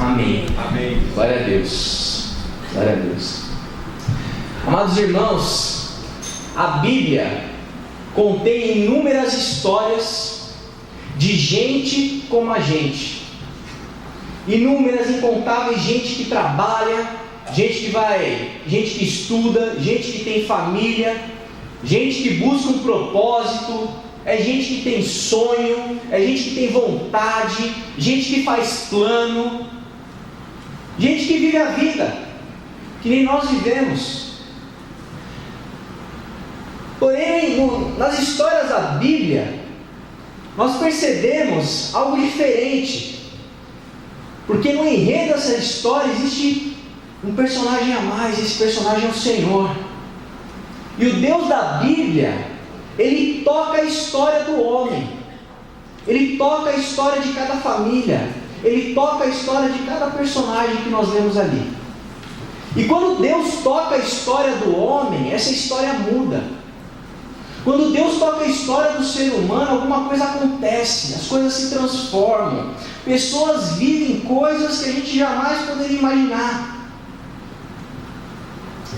Amém. Amém. Glória a Deus. Glória a Deus. Amados irmãos, a Bíblia contém inúmeras histórias de gente como a gente. Inúmeras, incontáveis, gente que trabalha, gente que estuda, gente que tem família, gente que busca um propósito, é gente que tem sonho, é gente que tem vontade, gente que faz plano, gente que vive a vida, que nem nós vivemos. Porém, nas histórias da Bíblia, nós percebemos algo diferente, porque no enredo dessa história existe um personagem a mais. Esse personagem é o Senhor. E o Deus da Bíblia, Ele toca a história do homem, Ele toca a história de cada família, Ele toca a história de cada personagem que nós vemos ali. E quando Deus toca a história do homem, essa história muda. Quando Deus toca a história do ser humano, alguma coisa acontece, as coisas se transformam, pessoas vivem coisas que a gente jamais poderia imaginar.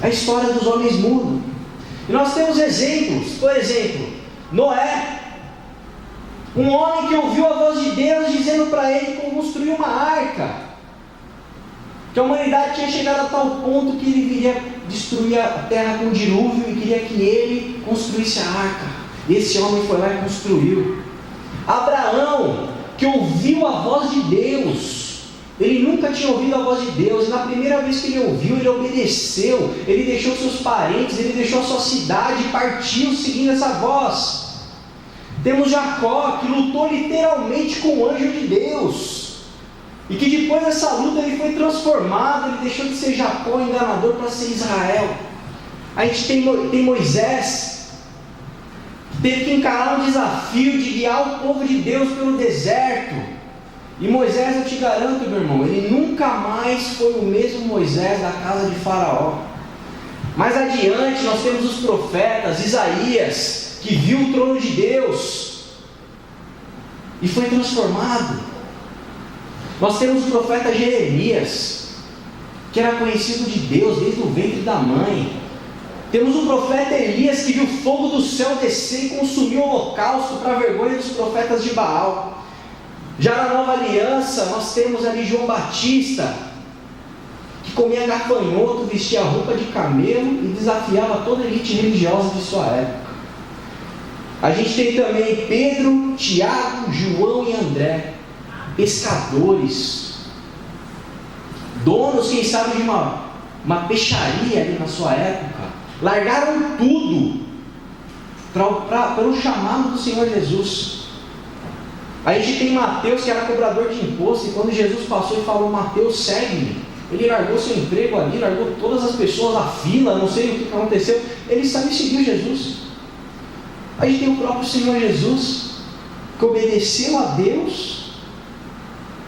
A história dos homens muda. E nós temos exemplos. Por exemplo, Noé, um homem que ouviu a voz de Deus dizendo para ele construir uma arca, que a humanidade tinha chegado a tal ponto que ele viria destruir a terra com um dilúvio e queria que ele construísse a arca. E esse homem foi lá e construiu. Abraão, que ouviu a voz de Deus, ele nunca tinha ouvido a voz de Deus, e na primeira vez que ele ouviu, ele obedeceu, ele deixou seus parentes, ele deixou a sua cidade e partiu seguindo essa voz. Temos Jacó, que lutou literalmente com o anjo de Deus, e que depois dessa luta ele foi transformado, ele deixou de ser Jacó enganador para ser Israel. A gente tem Moisés, que teve que encarar um desafio de guiar o povo de Deus pelo deserto. E Moisés, eu te garanto, meu irmão, ele nunca mais foi o mesmo Moisés da casa de Faraó. Mais adiante nós temos os profetas, Isaías, que viu o trono de Deus e foi transformado. Nós temos o profeta Jeremias, que era conhecido de Deus desde o ventre da mãe. Temos o profeta Elias, que viu o fogo do céu descer e consumiu o holocausto para a vergonha dos profetas de Baal. Já na nova aliança, nós temos ali João Batista, que comia gafanhoto, vestia roupa de camelo e desafiava toda a elite religiosa de sua época. A gente tem também Pedro, Tiago, João e André, pescadores, donos, quem sabe, de uma peixaria ali na sua época, largaram tudo para o chamado do Senhor Jesus. A gente tem Mateus, que era cobrador de imposto, e quando Jesus passou e falou: Mateus, segue-me, ele largou seu emprego ali, largou todas as pessoas na fila, não sei o que aconteceu, ele saiu e seguiu Jesus. A gente tem o próprio Senhor Jesus, que obedeceu a Deus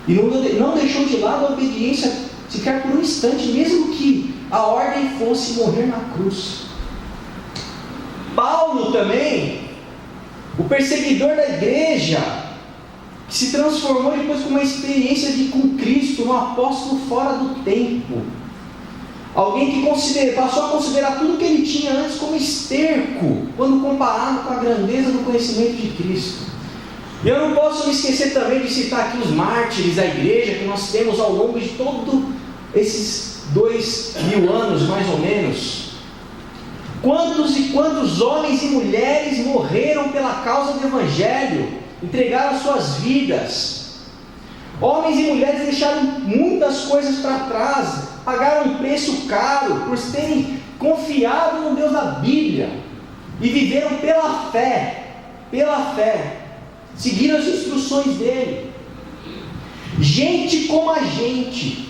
e não deixou de lado a obediência sequer por um instante, mesmo que a ordem fosse morrer na cruz. Paulo também, o perseguidor da igreja, que se transformou depois com uma experiência com Cristo, um apóstolo fora do tempo, alguém que passou a considerar tudo que ele tinha antes como esterco, quando comparado com a grandeza do conhecimento de Cristo. E eu não posso me esquecer também de citar aqui os mártires da igreja que nós temos ao longo de todos esses 2000 anos, mais ou menos. Quantos e quantos homens e mulheres morreram pela causa do Evangelho, entregaram suas vidas. Homens e mulheres deixaram muitas coisas para trás, pagaram um preço caro por terem confiado no Deus da Bíblia e viveram pela fé, seguiram as instruções dele. Gente como a gente,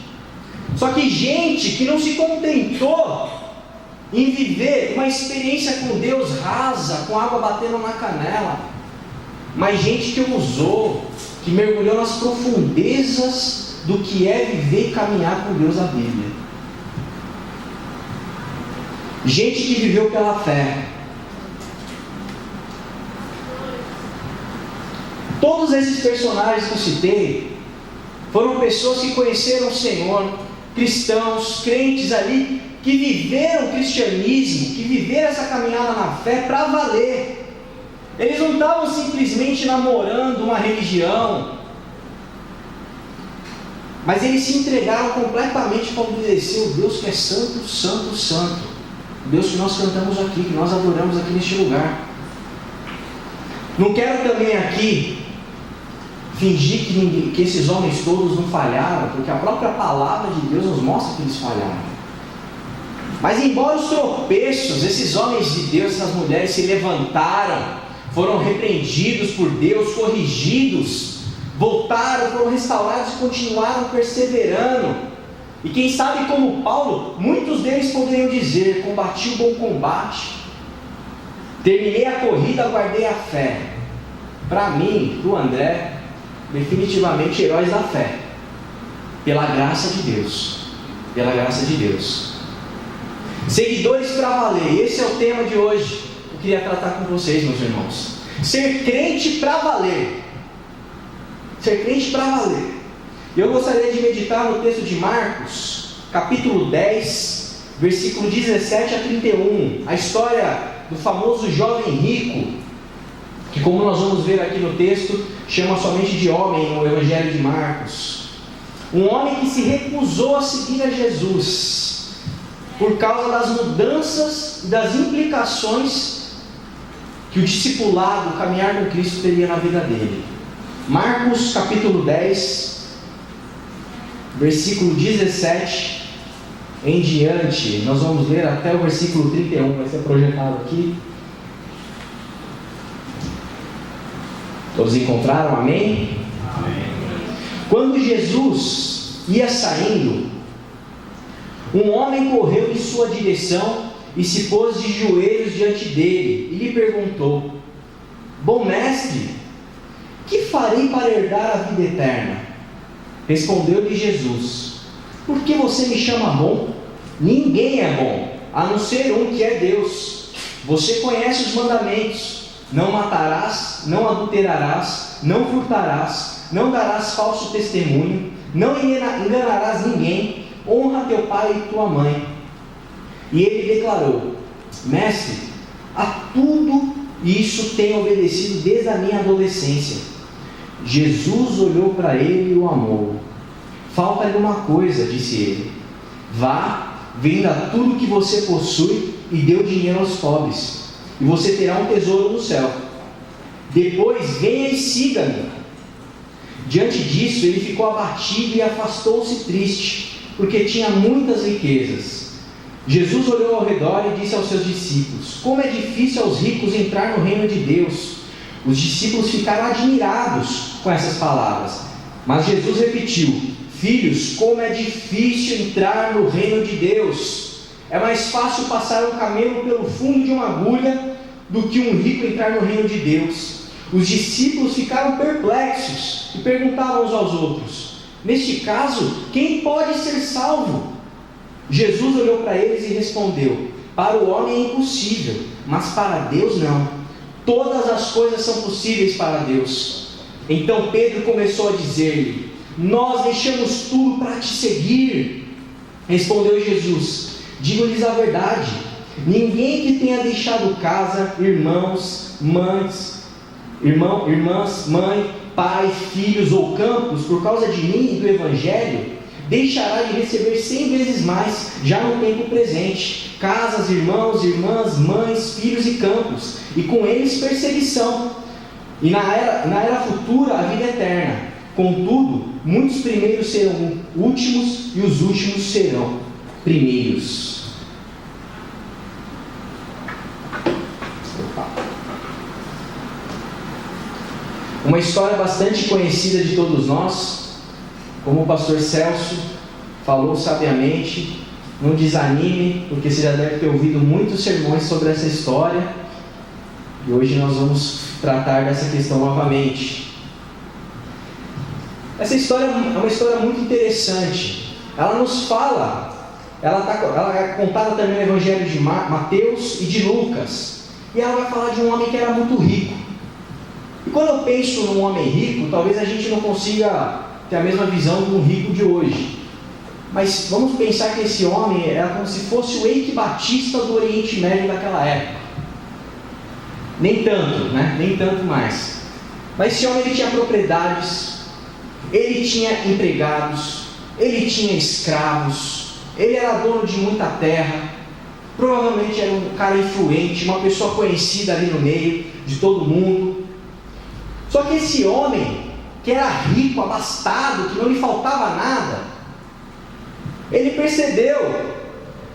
só que gente que não se contentou em viver uma experiência com Deus rasa, com água batendo na canela, mas gente que ousou, que mergulhou nas profundezas do que é viver e caminhar com Deus da Bíblia. Gente que viveu pela fé. Todos esses personagens que eu citei Foram pessoas que conheceram o Senhor, cristãos, crentes ali, que viveram o cristianismo, que viveram essa caminhada na fé para valer. Eles não estavam simplesmente namorando uma religião, mas eles se entregaram completamente para obedecer o Deus que é santo, santo, santo. O Deus que nós cantamos aqui, que nós adoramos aqui neste lugar. Não quero também aqui fingir que esses homens todos não falharam, porque a própria palavra de Deus nos mostra que eles falharam. Mas embora os tropeços, esses homens de Deus, essas mulheres se levantaram, foram repreendidos por Deus, corrigidos, voltaram, foram restaurados e continuaram perseverando. E quem sabe, como Paulo, muitos deles poderiam dizer: combati o bom combate, terminei a corrida, guardei a fé. Para mim, para o André, definitivamente heróis da fé, pela graça de Deus, pela graça de Deus. Seguidores para valer, esse é o tema de hoje. Eu queria tratar com vocês, meus irmãos. Ser crente para valer. Ser crente para valer. Eu gostaria de meditar no texto de Marcos, capítulo 10, versículo 17 a 31. A história do famoso jovem rico, que, como nós vamos ver aqui no texto, chama somente de homem no Evangelho de Marcos. Um homem que se recusou a seguir a Jesus, por causa das mudanças e das implicações que o discipulado, o caminhar com Cristo teria na vida dele. Marcos capítulo 10, versículo 17 em diante, nós vamos ler até o versículo 31, vai ser projetado aqui. Todos encontraram? Amém? Amém. Quando Jesus ia saindo, um homem correu em sua direção e se pôs de joelhos diante dele e lhe perguntou: bom mestre, que farei para herdar a vida eterna? Respondeu-lhe Jesus: por que você me chama bom? Ninguém é bom, a não ser um, que é Deus. Você conhece os mandamentos: não matarás, não adulterarás, não furtarás, não darás falso testemunho, não enganarás ninguém, honra teu pai e tua mãe. E ele declarou: mestre, a tudo isso tenho obedecido desde a minha adolescência. Jesus olhou para ele e o amou. Falta-lhe uma coisa, disse ele: vá, venda tudo que você possui e dê o dinheiro aos pobres, e você terá um tesouro no céu. Depois venha e siga-me. Diante disso, ele ficou abatido e afastou-se triste, porque tinha muitas riquezas. Jesus olhou ao redor e disse aos seus discípulos: como é difícil aos ricos entrar no reino de Deus. Os discípulos ficaram admirados com essas palavras. Mas Jesus repetiu: filhos, como é difícil entrar no reino de Deus. É mais fácil passar um camelo pelo fundo de uma agulha do que um rico entrar no reino de Deus. Os discípulos ficaram perplexos e perguntavam uns aos outros: neste caso, quem pode ser salvo? Jesus olhou para eles e respondeu: para o homem é impossível, mas para Deus não. Todas as coisas são possíveis para Deus. Então Pedro começou a dizer-lhe: nós deixamos tudo para te seguir. Respondeu Jesus: digo-lhes a verdade, ninguém que tenha deixado casa, irmãos, irmãs, mãe, pai, filhos ou campos por causa de mim e do Evangelho, deixará de receber 100 vezes mais, já no tempo presente, casas, irmãos, irmãs, mães, filhos e campos, e com eles perseguição, e na era futura a vida eterna. Contudo, muitos primeiros serão últimos, e os últimos serão primeiros. Uma história bastante conhecida de todos nós, como o pastor Celso falou sabiamente. Não desanime, porque você já deve ter ouvido muitos sermões sobre essa história, e hoje nós vamos tratar dessa questão novamente. Essa história é uma história muito interessante. Ela nos fala, ela é contada também no Evangelho de Mateus e de Lucas, e ela vai falar de um homem que era muito rico. E quando eu penso num homem rico, talvez a gente não consiga ter a mesma visão de um rico de hoje. Mas vamos pensar que esse homem era como se fosse o Eike Batista do Oriente Médio daquela época. Nem tanto, né? Nem tanto mais. Mas esse homem, ele tinha propriedades, ele tinha empregados, ele tinha escravos, ele era dono de muita terra, provavelmente era um cara influente, uma pessoa conhecida ali no meio de todo mundo. Só que esse homem, que era rico, abastado, que não lhe faltava nada, ele percebeu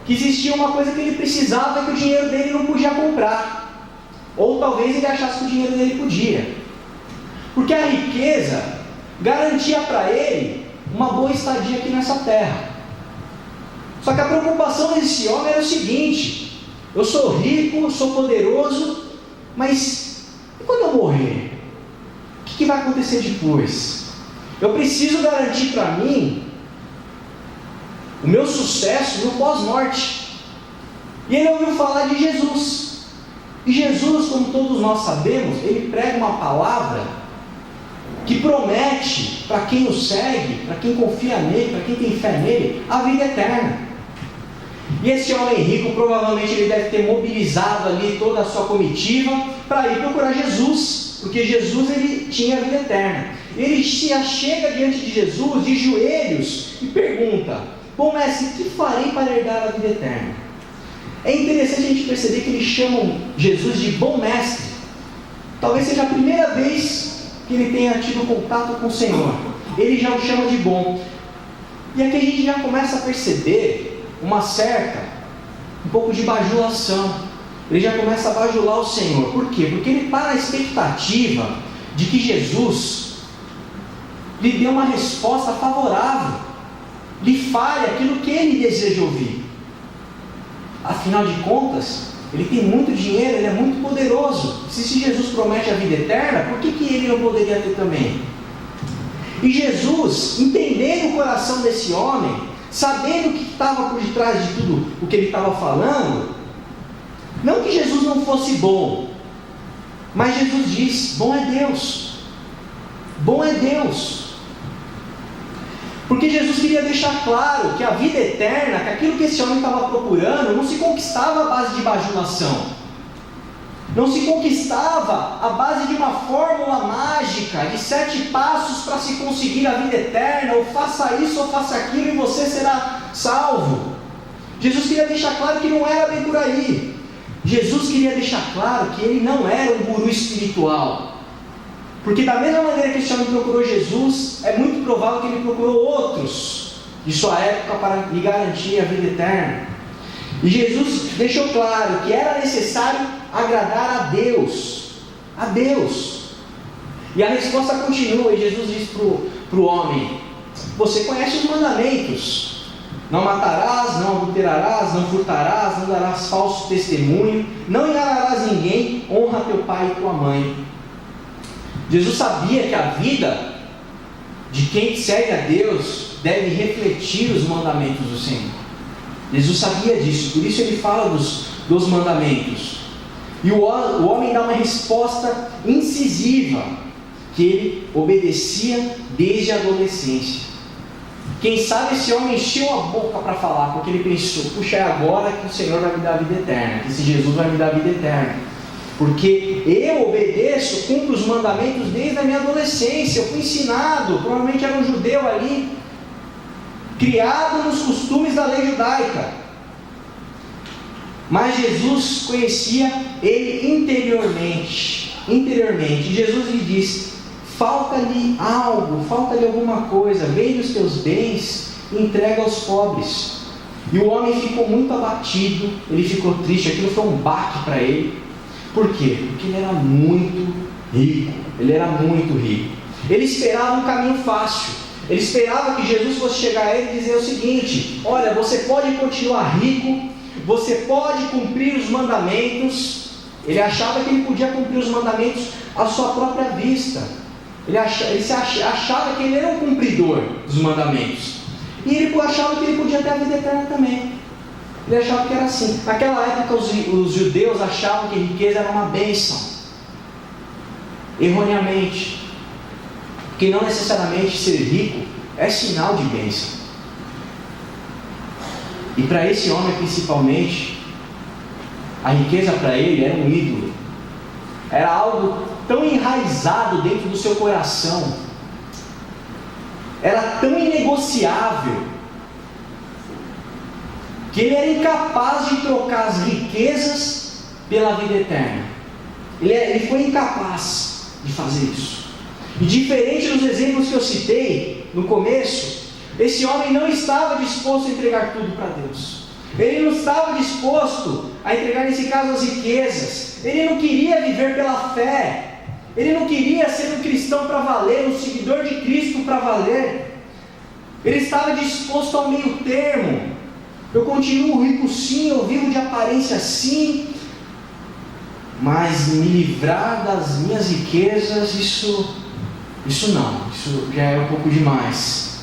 que existia uma coisa que ele precisava e que o dinheiro dele não podia comprar. Ou talvez ele achasse que o dinheiro dele podia. Porque a riqueza garantia para ele uma boa estadia aqui nessa terra. Só que a preocupação desse homem era o seguinte: eu sou rico, eu sou poderoso, mas e quando eu morrer? O que vai acontecer depois? Eu preciso garantir para mim o meu sucesso no pós-morte. E ele ouviu falar de Jesus. E Jesus, como todos nós sabemos, ele prega uma palavra que promete para quem o segue, para quem confia nele, para quem tem fé nele, a vida eterna. E esse homem rico, provavelmente ele deve ter mobilizado ali toda a sua comitiva para ir procurar Jesus, porque Jesus ele tinha a vida eterna. Ele se achega diante de Jesus de joelhos e pergunta: bom mestre, o que farei para herdar a vida eterna? É interessante a gente perceber que eles chamam Jesus de bom mestre. Talvez seja a primeira vez que ele tenha tido contato com o Senhor. Ele já o chama de bom. E aqui a gente já começa a perceber um pouco de bajulação. Ele já começa a bajular o Senhor. Por quê? Porque ele está na expectativa de que Jesus lhe dê uma resposta favorável, lhe fale aquilo que ele deseja ouvir. Afinal de contas, ele tem muito dinheiro, ele é muito poderoso. Se Jesus promete a vida eterna, por que ele não poderia ter também? E Jesus, entendendo o coração desse homem, sabendo o que estava por detrás de tudo o que ele estava falando, não que Jesus não fosse bom, mas Jesus diz: bom é Deus, bom é Deus. Porque Jesus queria deixar claro que a vida eterna, que aquilo que esse homem estava procurando, não se conquistava à base de bajulação. Não se conquistava à base de uma fórmula mágica, de 7 passos para se conseguir a vida eterna, ou faça isso ou faça aquilo e você será salvo. Jesus queria deixar claro que não era bem por aí. Jesus queria deixar claro que ele não era um guru espiritual. Porque da mesma maneira que esse homem procurou Jesus, é muito provável que ele procurou outros de sua época para lhe garantir a vida eterna. E Jesus deixou claro que era necessário agradar a Deus. A Deus. E a resposta continua, e Jesus diz para o homem: você conhece os mandamentos: não matarás, não adulterarás, não furtarás, não darás falso testemunho, não enganarás ninguém, honra teu pai e tua mãe. Jesus sabia que a vida de quem segue a Deus deve refletir os mandamentos do Senhor. Jesus sabia disso, por isso ele fala dos mandamentos. E o homem dá uma resposta incisiva, que ele obedecia desde a adolescência. Quem sabe esse homem encheu a boca para falar, porque ele pensou: puxa, é agora que o Senhor vai me dar a vida eterna, que esse Jesus vai me dar a vida eterna. Porque eu obedeço, cumpro os mandamentos desde a minha adolescência. Eu fui ensinado, provavelmente era um judeu ali, criado nos costumes da lei judaica. Mas Jesus conhecia ele interiormente. Jesus lhe disse: falta-lhe algo, falta-lhe alguma coisa, vende os teus bens e entrega aos pobres. E o homem ficou muito abatido, ele ficou triste, aquilo foi um baque para ele. Por quê? Porque ele era muito rico. Ele esperava um caminho fácil. Ele esperava que Jesus fosse chegar a ele e dizer o seguinte: olha, você pode continuar rico, você pode cumprir os mandamentos. Ele achava que ele podia cumprir os mandamentos à sua própria vista. Ele achava que ele era um cumpridor dos mandamentos. E ele achava que ele podia ter a vida eterna também. Ele achava que era assim. Naquela época os judeus achavam que riqueza era uma bênção. Erroneamente. Porque não necessariamente ser rico é sinal de bênção. E para esse homem principalmente, a riqueza para ele era um ídolo. Era algo tão enraizado dentro do seu coração. Era tão inegociável que ele era incapaz de trocar as riquezas pela vida eterna. Ele foi incapaz de fazer isso. E diferente dos exemplos que eu citei no começo, esse homem não estava disposto a entregar tudo para Deus. Ele não estava disposto a entregar, nesse caso, as riquezas. Ele não queria viver pela fé. Ele não queria ser um cristão para valer, um seguidor de Cristo para valer. Ele estava disposto ao meio termo. Eu continuo rico sim, eu vivo de aparência sim, mas me livrar das minhas riquezas, isso não, isso já é um pouco demais.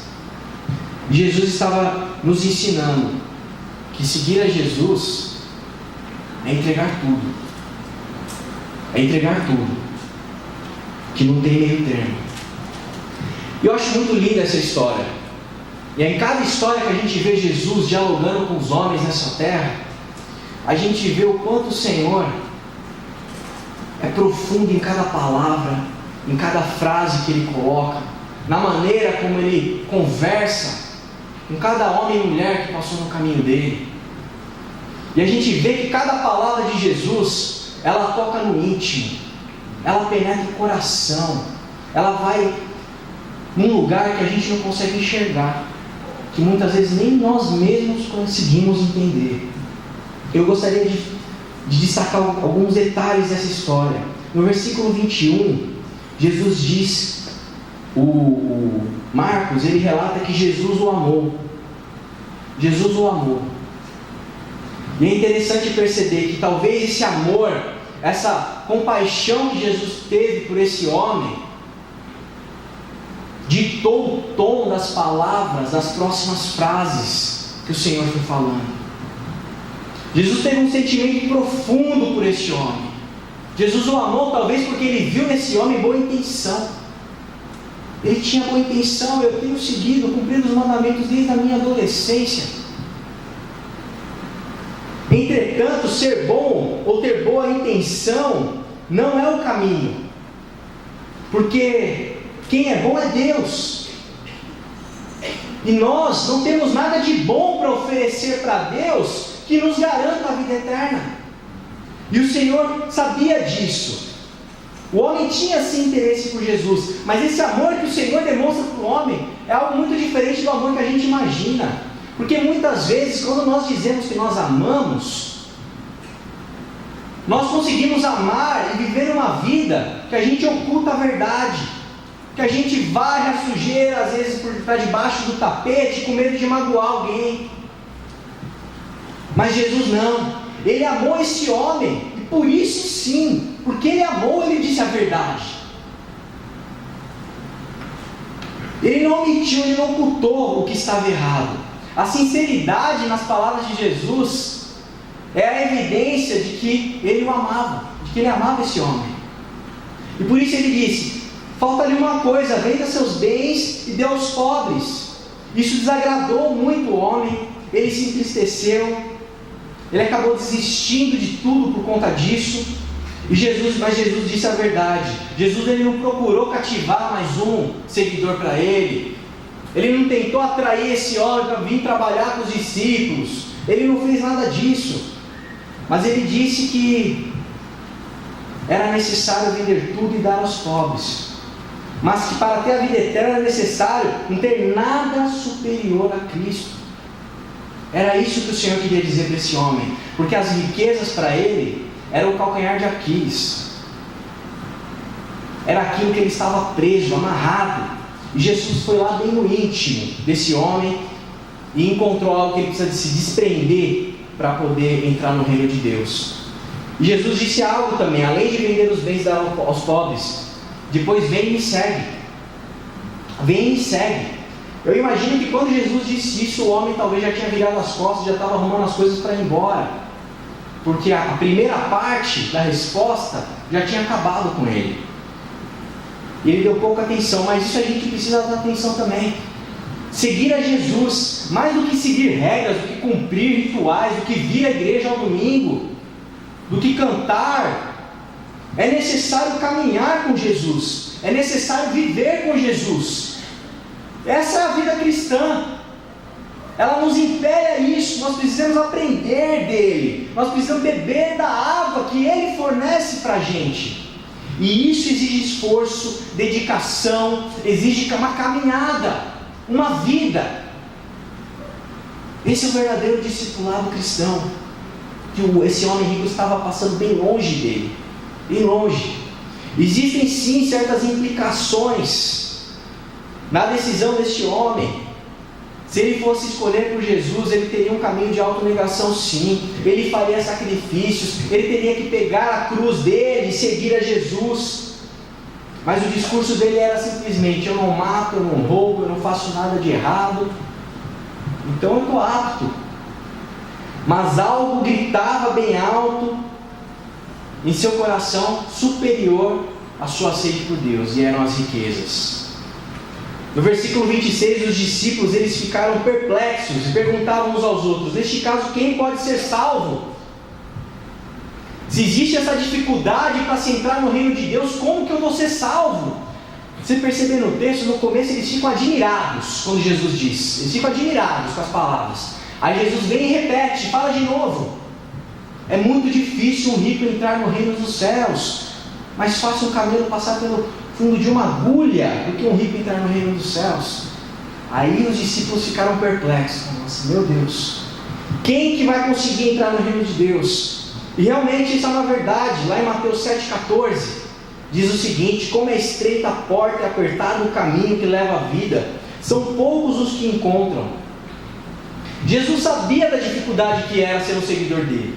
Jesus estava nos ensinando que seguir a Jesus é entregar tudo. É entregar tudo. Que não tem meio termo. E eu acho muito linda essa história. E em cada história que a gente vê Jesus dialogando com os homens nessa terra, a gente vê o quanto o Senhor é profundo em cada palavra, em cada frase que Ele coloca, na maneira como Ele conversa com cada homem e mulher que passou no caminho dele. E a gente vê que cada palavra de Jesus, ela toca no íntimo, ela penetra o coração, ela vai num lugar que a gente não consegue enxergar, que muitas vezes nem nós mesmos conseguimos entender. Eu gostaria de destacar alguns detalhes dessa história. No versículo 21, Jesus diz, o Marcos, ele relata que Jesus o amou. Jesus o amou. E é interessante perceber que talvez esse amor, essa compaixão que Jesus teve por esse homem, ditou o tom das palavras, das próximas frases que o Senhor foi falando. Jesus teve um sentimento profundo por esse homem. Jesus o amou talvez porque ele viu nesse homem boa intenção. Ele tinha boa intenção. Eu tenho seguido, cumprido os mandamentos desde a minha adolescência. Entretanto, ser bom ou ter boa intenção não é o caminho, porque quem é bom é Deus, e nós não temos nada de bom para oferecer para Deus que nos garanta a vida eterna. E o Senhor sabia disso. O homem tinha sim interesse por Jesus, mas esse amor que o Senhor demonstra para o homem é algo muito diferente do amor que a gente imagina. Porque muitas vezes, quando nós dizemos que nós amamos, nós conseguimos amar e viver uma vida que a gente oculta a verdade, que a gente varre a sujeira, às vezes para debaixo do tapete, com medo de magoar alguém. Mas Jesus não, Ele amou esse homem, e por isso sim, porque Ele amou, Ele disse a verdade. Ele não omitiu, Ele não ocultou o que estava errado. A sinceridade nas palavras de Jesus é a evidência de que Ele o amava, de que Ele amava esse homem. E por isso Ele disse, falta-lhe uma coisa, venda seus bens e dê aos pobres. Isso desagradou muito o homem, ele se entristeceu, ele acabou desistindo de tudo por conta disso. Mas Jesus disse a verdade. Jesus ele não procurou cativar mais um seguidor para ele. Ele não tentou atrair esse homem para vir trabalhar com os discípulos. Ele não fez nada disso. Mas ele disse que era necessário vender tudo e dar aos pobres. Mas que para ter a vida eterna era necessário não ter nada superior a Cristo. Era isso que o Senhor queria dizer para esse homem. Porque as riquezas para ele eram o calcanhar de Aquiles. Era aquilo que ele estava preso, amarrado. E Jesus foi lá bem no íntimo desse homem e encontrou algo que ele precisa de se desprender para poder entrar no reino de Deus. E Jesus disse algo também, além de vender os bens aos pobres, depois vem e me segue. Vem e me segue. Eu imagino que quando Jesus disse isso, o homem talvez já tinha virado as costas, já estava arrumando as coisas para ir embora. Porque a primeira parte da resposta já tinha acabado com ele. Ele deu pouca atenção, mas isso a gente precisa dar atenção também. Seguir a Jesus, mais do que seguir regras, do que cumprir rituais, do que vir à igreja ao domingo, do que cantar, é necessário caminhar com Jesus, é necessário viver com Jesus. Essa é a vida cristã. Ela nos impele a isso. Nós precisamos aprender dele, nós precisamos beber da água que ele fornece para a gente. E isso exige esforço, dedicação, exige uma caminhada, uma vida. Esse é o verdadeiro discipulado cristão, que esse homem rico estava passando bem longe dele, bem longe. Existem sim certas implicações na decisão deste homem. Se ele fosse escolher por Jesus, ele teria um caminho de autonegação sim, ele faria sacrifícios, ele teria que pegar a cruz dele e seguir a Jesus. Mas o discurso dele era simplesmente: eu não mato, eu não roubo, eu não faço nada de errado, então eu estou apto. Mas algo gritava bem alto em seu coração, superior à sua sede por Deus, e eram as riquezas. No versículo 26, os discípulos eles ficaram perplexos e perguntavam uns aos outros: neste caso, quem pode ser salvo? Se existe essa dificuldade para se entrar no reino de Deus, como que eu vou ser salvo? Você percebe no texto, no começo eles ficam admirados quando Jesus diz, eles ficam admirados com as palavras. Aí Jesus vem e repete, fala de novo: é muito difícil um rico entrar no reino dos céus, mais fácil um camelo passar pelo fundo de uma agulha do que um rico entrar no reino dos céus. Aí os discípulos ficaram perplexos. Nossa, meu Deus, quem que vai conseguir entrar no reino de Deus? E realmente isso é uma verdade. Lá em Mateus 7,14 diz o seguinte: como é estreita a porta e apertado o caminho que leva à vida, são poucos os que encontram. Jesus sabia da dificuldade que era ser um seguidor dele.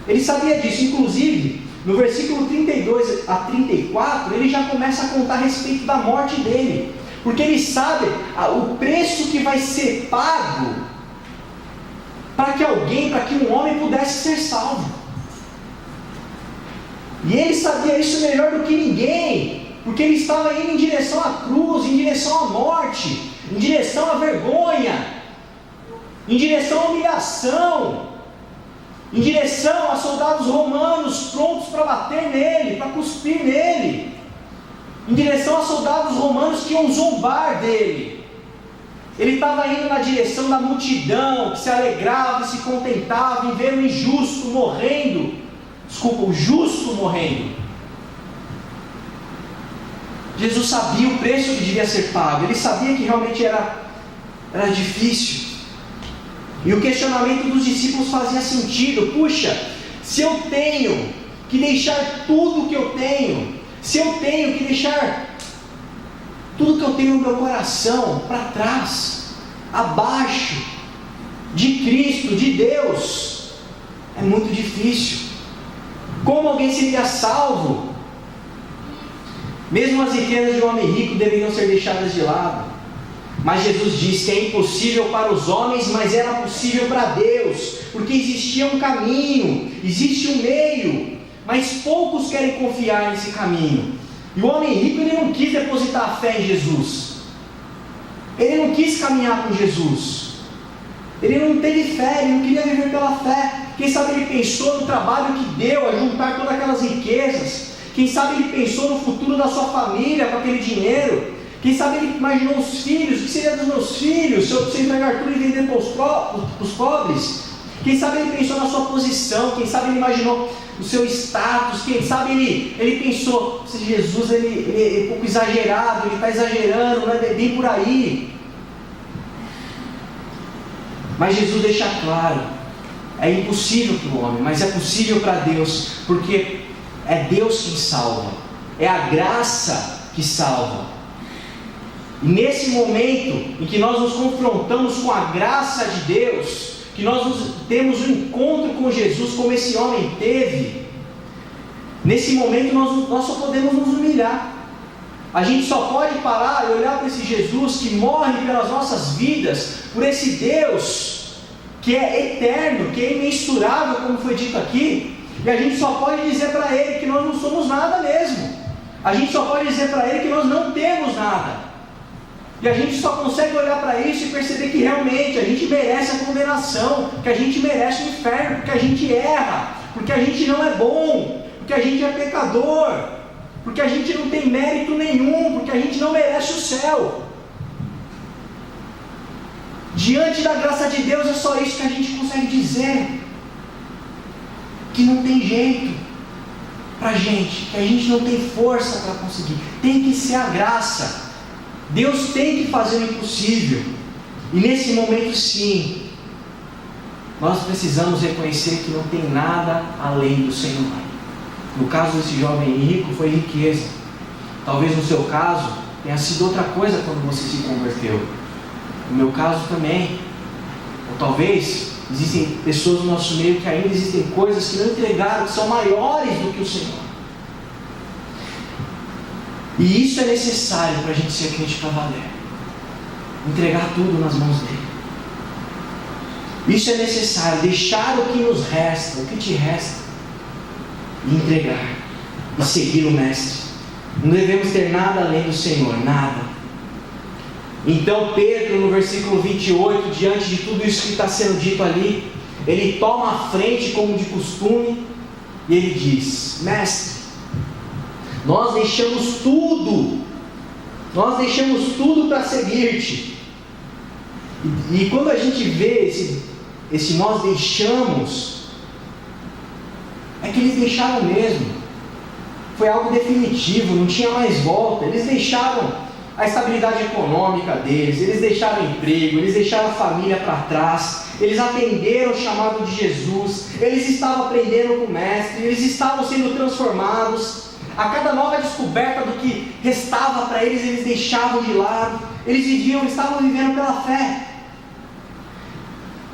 Ele sabia disso. Inclusive, no versículo 32 a 34, ele já começa a contar a respeito da morte dele, porque ele sabe o preço que vai ser pago para que um homem pudesse ser salvo. E ele sabia isso melhor do que ninguém, porque ele estava indo em direção à cruz, em direção à morte, em direção à vergonha, em direção à humilhação, em direção a soldados romanos prontos para bater nele, para cuspir nele, em direção a soldados romanos que iam zombar dele. Ele estava indo na direção da multidão que se alegrava e se contentava em ver o injusto morrendo, o justo morrendo. Jesus sabia o preço que devia ser pago, ele sabia que realmente era difícil. E o questionamento dos discípulos fazia sentido. Puxa, se eu tenho que deixar tudo o que eu tenho, se eu tenho que deixar tudo que eu tenho no meu coração para trás, abaixo de Cristo, de Deus, é muito difícil. Como alguém seria salvo? Mesmo as riquezas de um homem rico deveriam ser deixadas de lado. Mas Jesus diz que é impossível para os homens, mas era possível para Deus, porque existia um caminho, existe um meio, mas poucos querem confiar nesse caminho. E o homem rico, ele não quis depositar a fé em Jesus, ele não quis caminhar com Jesus, ele não teve fé, ele não queria viver pela fé. Quem sabe ele pensou no trabalho que deu a juntar todas aquelas riquezas, quem sabe ele pensou no futuro da sua família com aquele dinheiro. Quem sabe ele imaginou os filhos, o que seria dos meus filhos se eu entregar tudo e vender para os pobres? Quem sabe ele pensou na sua posição, quem sabe ele imaginou o seu status, quem sabe ele pensou: se Jesus ele é um pouco exagerado, ele está exagerando, não é bem por aí. Mas Jesus deixa claro, é impossível para o homem, mas é possível para Deus, porque é Deus quem salva, é a graça que salva. E nesse momento em que nós nos confrontamos com a graça de Deus, que nós temos um encontro com Jesus como esse homem teve, nesse momento nós só podemos nos humilhar. A gente só pode parar e olhar para esse Jesus que morre pelas nossas vidas, por esse Deus que é eterno, que é imensurável, como foi dito aqui, e a gente só pode dizer para Ele que nós não somos nada mesmo. A gente só pode dizer para Ele que nós não temos nada. E a gente só consegue olhar para isso e perceber que realmente a gente merece a condenação, que a gente merece o inferno, porque a gente erra, porque a gente não é bom, porque a gente é pecador, porque a gente não tem mérito nenhum, porque a gente não merece o céu. Diante da graça de Deus é só isso que a gente consegue dizer, que não tem jeito para a gente, que a gente não tem força para conseguir, tem que ser a graça. Deus tem que fazer o impossível, e nesse momento sim, nós precisamos reconhecer que não tem nada além do Senhor. No caso desse jovem rico foi riqueza, talvez no seu caso tenha sido outra coisa quando você se converteu, no meu caso também, ou talvez existem pessoas no nosso meio que ainda existem coisas que não entregaram, que são maiores do que o Senhor. E isso é necessário para a gente ser crente para valer. Entregar tudo nas mãos dele. Isso é necessário, deixar o que nos resta, o que te resta, e entregar, e seguir o Mestre. Não devemos ter nada além do Senhor, nada. Então Pedro, no versículo 28, diante de tudo isso que está sendo dito ali, ele toma a frente como de costume, e ele diz: Mestre, nós deixamos tudo para seguir-te. E quando a gente vê esse nós deixamos, é que eles deixaram mesmo, foi algo definitivo, não tinha mais volta. Eles deixaram a estabilidade econômica deles, eles deixaram o emprego, eles deixaram a família para trás, eles atenderam o chamado de Jesus, eles estavam aprendendo com o Mestre, eles estavam sendo transformados. A cada nova descoberta do que restava para eles, eles deixavam de lado. Eles estavam vivendo pela fé.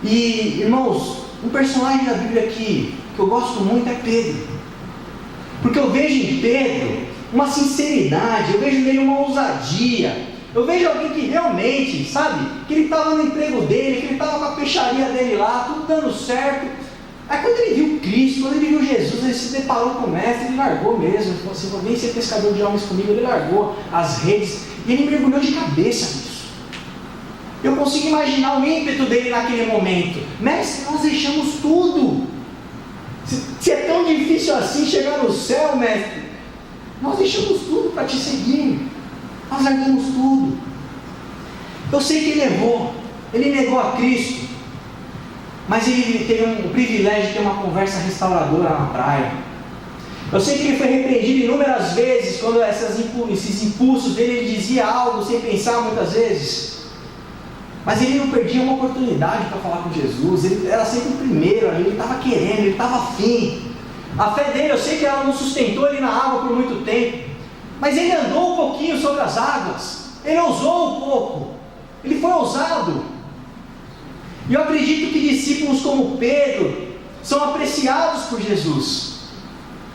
E, irmãos, um personagem da Bíblia que eu gosto muito é Pedro. Porque eu vejo em Pedro uma sinceridade, eu vejo nele uma ousadia. Eu vejo alguém que realmente, sabe, que ele estava no emprego dele, que ele estava com a peixaria dele lá, tudo dando certo. Aí quando ele viu Cristo, quando ele viu Jesus, ele se deparou com o Mestre, ele largou mesmo. Ele falou assim: vou vir ser pescador de homens comigo. Ele largou as redes e ele mergulhou de cabeça nisso. Eu consigo imaginar o ímpeto dele naquele momento: Mestre, nós deixamos tudo. Se é tão difícil assim chegar no céu, Mestre, nós deixamos tudo para te seguir. Nós largamos tudo. Eu sei que ele errou, ele negou a Cristo, mas ele teve o privilégio de ter uma conversa restauradora na praia. Eu sei que ele foi repreendido inúmeras vezes, quando esses impulsos dele, ele dizia algo sem pensar muitas vezes. Mas ele não perdia uma oportunidade para falar com Jesus, ele era sempre o primeiro ali, ele estava querendo, ele estava afim. A fé dele, eu sei que ela não sustentou ele na água por muito tempo, mas ele andou um pouquinho sobre as águas, ele ousou um pouco, ele foi ousado. E eu acredito que discípulos como Pedro são apreciados por Jesus,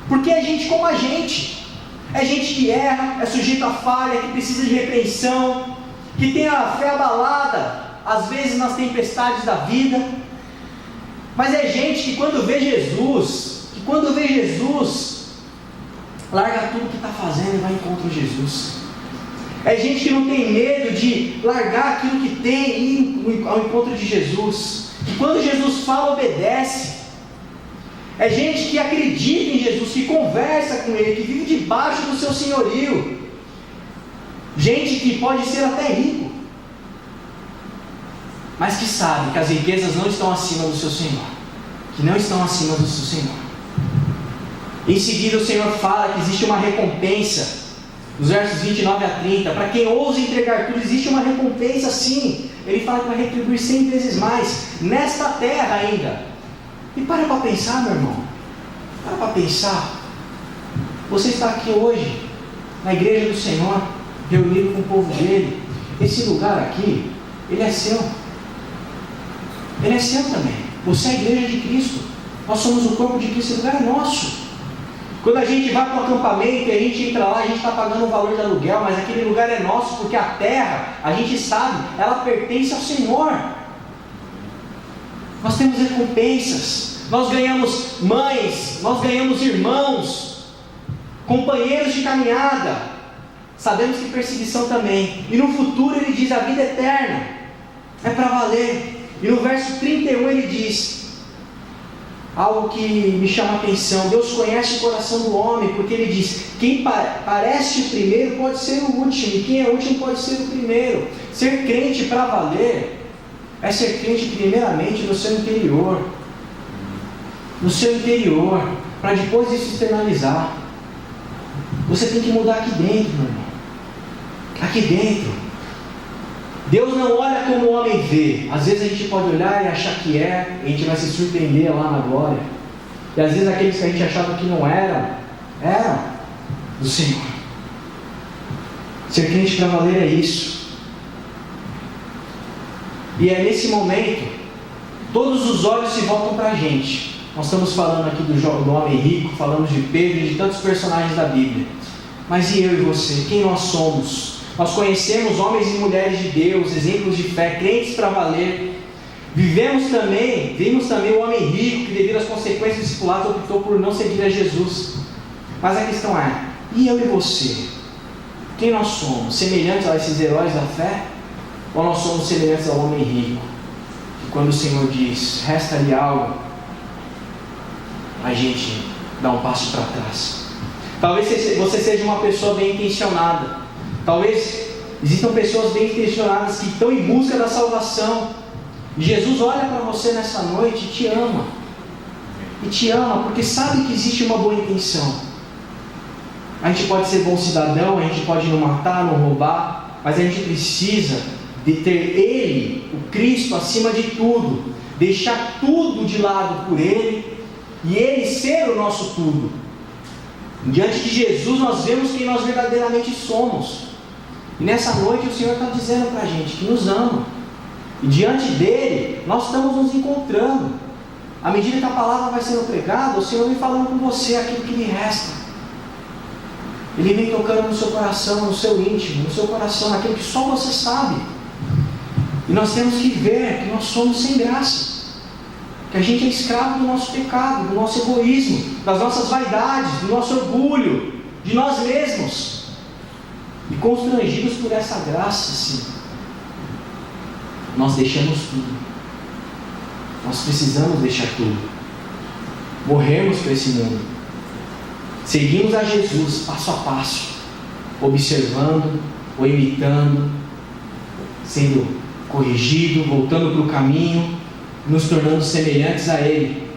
porque é gente como a gente, é gente que erra, é sujeito a falha, que precisa de repreensão, que tem a fé abalada, às vezes nas tempestades da vida, mas é gente que quando vê Jesus, larga tudo que está fazendo e vai em encontro de Jesus. É gente que não tem medo de largar aquilo que tem e ir ao encontro de Jesus. Que quando Jesus fala, obedece. É gente que acredita em Jesus, que conversa com Ele, que vive debaixo do seu senhorio. Gente que pode ser até rico, mas que sabe que as riquezas não estão acima do seu Senhor. Que não estão acima do seu Senhor. Em seguida o Senhor fala que existe uma recompensa. Nos versos 29 a 30, para quem ousa entregar tudo, existe uma recompensa sim. Ele fala que vai retribuir 100 vezes mais, nesta terra ainda. E para pensar, meu irmão, para pensar. Você está aqui hoje, na igreja do Senhor, reunido com o povo dele. Esse lugar aqui, ele é seu. Ele é seu também. Você é a igreja de Cristo. Nós somos o corpo de Cristo, esse lugar é nosso. Quando a gente vai para o acampamento e a gente entra lá, a gente está pagando um valor de aluguel, mas aquele lugar é nosso, porque a terra, a gente sabe, ela pertence ao Senhor. Nós temos recompensas, nós ganhamos mães, nós ganhamos irmãos, companheiros de caminhada, sabemos que perseguição também. E no futuro ele diz: a vida eterna é para valer. E no verso 31 ele diz algo que me chama a atenção: Deus conhece o coração do homem, porque ele diz: quem parece o primeiro pode ser o último, e quem é o último pode ser o primeiro. Ser crente para valer é ser crente primeiramente no seu interior, para depois isso externalizar. Você tem que mudar aqui dentro, meu irmão. Aqui dentro. Deus não olha como o homem vê. Às vezes a gente pode olhar e achar que é, e a gente vai se surpreender lá na glória. E às vezes aqueles que a gente achava que não eram do Senhor. Ser crente para valer é isso. E é nesse momento, todos os olhos se voltam para a gente. Nós estamos falando aqui do homem rico, falamos de Pedro e de tantos personagens da Bíblia. Mas e eu e você? Quem nós somos? Nós conhecemos homens e mulheres de Deus, exemplos de fé, crentes para valer. Vimos também o homem rico que, devido às consequências do discipulado, optou por não seguir a Jesus. Mas a questão é: e eu e você? Quem nós somos? Semelhantes a esses heróis da fé? Ou nós somos semelhantes ao homem rico, que quando o Senhor diz, resta-lhe algo, a gente dá um passo para trás? Talvez você seja uma pessoa bem intencionada. Talvez existam pessoas bem intencionadas que estão em busca da salvação. E Jesus olha para você nessa noite e te ama. E te ama porque sabe que existe uma boa intenção. A gente pode ser bom cidadão, a gente pode não matar, não roubar, mas a gente precisa de ter Ele, o Cristo, acima de tudo. Deixar tudo de lado por Ele e Ele ser o nosso tudo. Diante de Jesus nós vemos quem nós verdadeiramente somos. E nessa noite o Senhor está dizendo para a gente que nos ama. E diante dele nós estamos nos encontrando. À medida que a palavra vai sendo pregada, o Senhor vem falando com você aquilo que lhe resta. Ele vem tocando no seu coração, no seu íntimo, no seu coração, aquilo que só você sabe. E nós temos que ver que nós somos sem graça. Que a gente é escravo do nosso pecado, do nosso egoísmo, das nossas vaidades, do nosso orgulho, de nós mesmos. E constrangidos por essa graça, sim, nós deixamos tudo. Nós precisamos deixar tudo. Morremos para esse mundo. Seguimos a Jesus passo a passo, observando, ou imitando, sendo corrigido, voltando para o caminho, nos tornando semelhantes a Ele,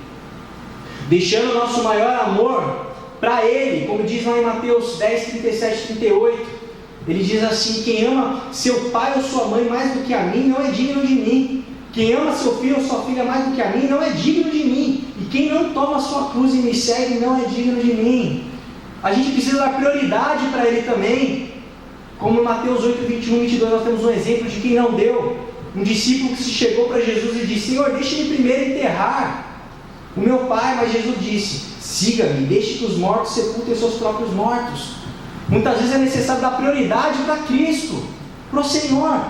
deixando o nosso maior amor para Ele, como diz lá em Mateus 10, 37, 38, ele diz assim: quem ama seu pai ou sua mãe mais do que a mim, não é digno de mim. Quem ama seu filho ou sua filha mais do que a mim, não é digno de mim. E quem não toma a sua cruz e me segue, não é digno de mim. A gente precisa dar prioridade para Ele também. Como em Mateus 8, 21, 22, nós temos um exemplo de quem não deu. Um discípulo que se chegou para Jesus e disse: Senhor, deixe-me primeiro enterrar o meu pai. Mas Jesus disse: siga-me, deixe que os mortos sepultem seus próprios mortos. Muitas vezes é necessário dar prioridade para Cristo, para o Senhor,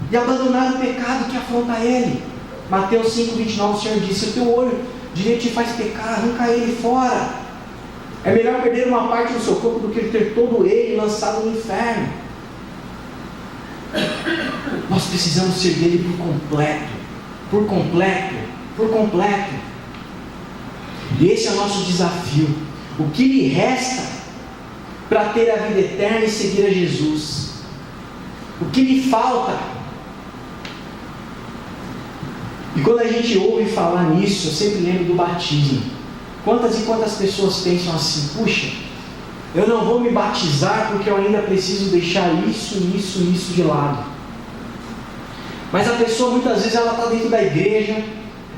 e abandonar o pecado que afronta Ele. Mateus 5, 29, o Senhor disse: o teu olho direito te faz pecar, arranca ele fora. É melhor perder uma parte do seu corpo do que ter todo ele lançado no inferno. Nós precisamos ser dele por completo, por completo, por completo. E esse é o nosso desafio. O que lhe resta para ter a vida eterna e seguir a Jesus? O que lhe falta? E quando a gente ouve falar nisso, eu sempre lembro do batismo. Quantas e quantas pessoas pensam assim: puxa, eu não vou me batizar porque eu ainda preciso deixar isso de lado. Mas a pessoa muitas vezes ela está dentro da igreja,